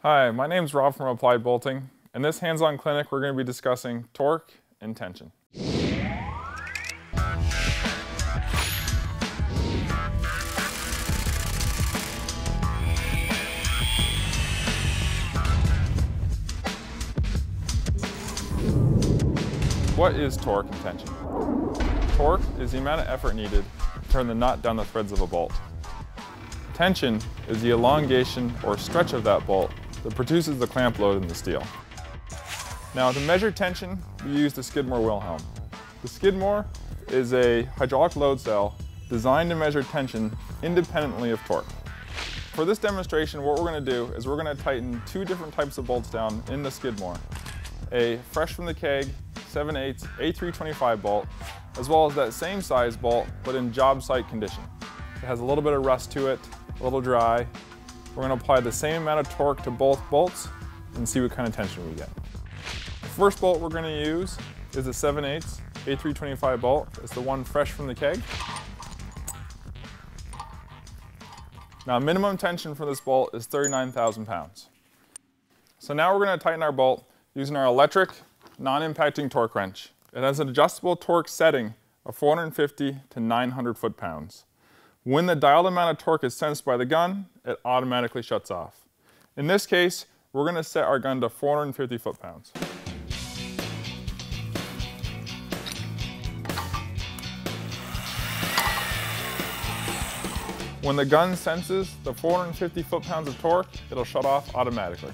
Hi, my name is Rob from Applied Bolting. In this hands-on clinic, we're going to be discussing torque and tension. What is torque and tension? Torque is the amount of effort needed to turn the nut down the threads of a bolt. Tension is the elongation or stretch of that bolt that produces the clamp load in the steel. Now, to measure tension, we use the Skidmore Wilhelm. The Skidmore is a hydraulic load cell designed to measure tension independently of torque. For this demonstration, what we're going to do is we're going to tighten two different types of bolts down in the Skidmore. A fresh from the keg 7/8 A325 bolt, as well as that same size bolt, but in job site condition. It has a little bit of rust to it, a little dry. We're going to apply the same amount of torque to both bolts and see what kind of tension we get. The first bolt we're going to use is a 7/8 A325 bolt. It's the one fresh from the keg. Now, minimum tension for this bolt is 39,000 pounds. So now we're going to tighten our bolt using our electric, non-impacting torque wrench. It has an adjustable torque setting of 450 to 900 foot-pounds. When the dialed amount of torque is sensed by the gun, it automatically shuts off. In this case, we're going to set our gun to 450 foot-pounds. When the gun senses the 450 foot-pounds of torque, it'll shut off automatically.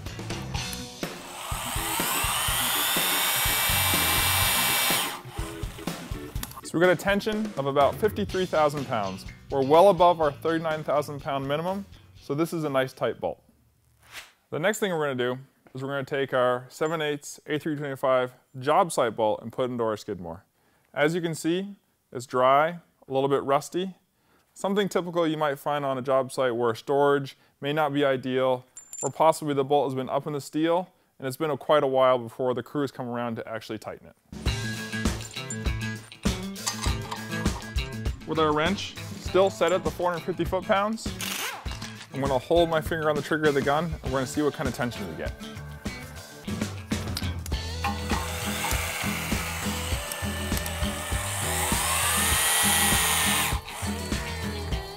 So we got a tension of about 53,000 pounds. We're well above our 39,000 pound minimum, so this is a nice tight bolt. The next thing we're going to do is we're going to take our 7/8 A325 job site bolt and put it into our Skidmore. As you can see, it's dry, a little bit rusty. Something typical you might find on a job site where storage may not be ideal, or possibly the bolt has been up in the steel and it's been quite a while before the crews come around to actually tighten it. With our wrench still set at the 450 foot-pounds, I'm going to hold my finger on the trigger of the gun and we're going to see what kind of tension we get.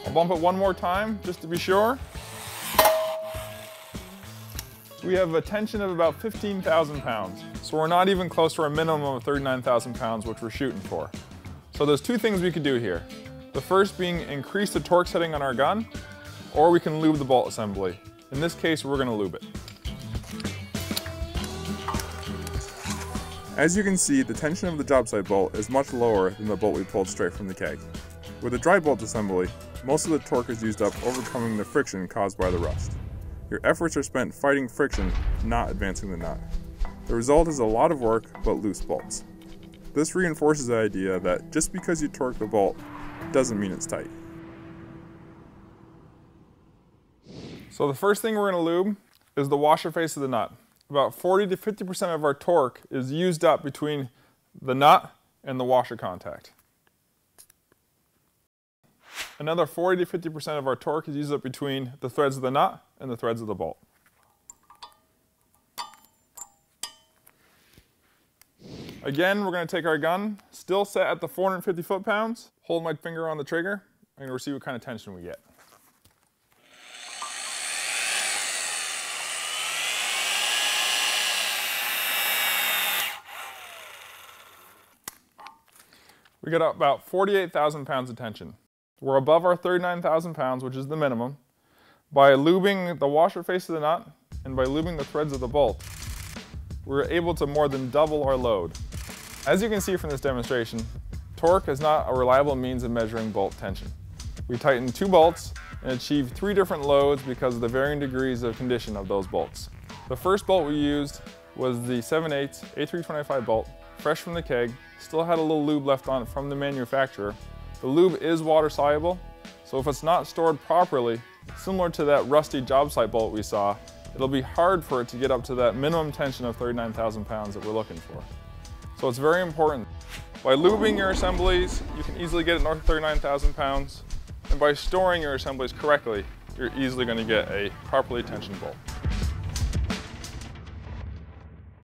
I'll bump it one more time just to be sure. We have a tension of about 15,000 pounds, so we're not even close to our minimum of 39,000 pounds, which we're shooting for. So there's two things we could do here. The first being increase the torque setting on our gun, or we can lube the bolt assembly. In this case, we're going to lube it. As you can see, the tension of the job site bolt is much lower than the bolt we pulled straight from the keg. With a dry bolt assembly, most of the torque is used up overcoming the friction caused by the rust. Your efforts are spent fighting friction, not advancing the nut. The result is a lot of work, but loose bolts. This reinforces the idea that just because you torque the bolt doesn't mean it's tight. So the first thing we're going to lube is the washer face of the nut. About 40 to 50% of our torque is used up between the nut and the washer contact. Another 40 to 50% of our torque is used up between the threads of the nut and the threads of the bolt. Again, we're going to take our gun, still set at the 450 foot-pounds, hold my finger on the trigger, and we'll see what kind of tension we get. We got about 48,000 pounds of tension. We're above our 39,000 pounds, which is the minimum. By lubing the washer face of the nut and by lubing the threads of the bolt, we're able to more than double our load. As you can see from this demonstration, torque is not a reliable means of measuring bolt tension. We tightened two bolts and achieved three different loads because of the varying degrees of condition of those bolts. The first bolt we used was the 7/8 A325 bolt, fresh from the keg, still had a little lube left on it from the manufacturer. The lube is water soluble, so if it's not stored properly, similar to that rusty job site bolt we saw, it'll be hard for it to get up to that minimum tension of 39,000 pounds that we're looking for. So it's very important. By lubing your assemblies, you can easily get it north of 39,000 pounds. And by storing your assemblies correctly, you're easily going to get a properly tensioned bolt.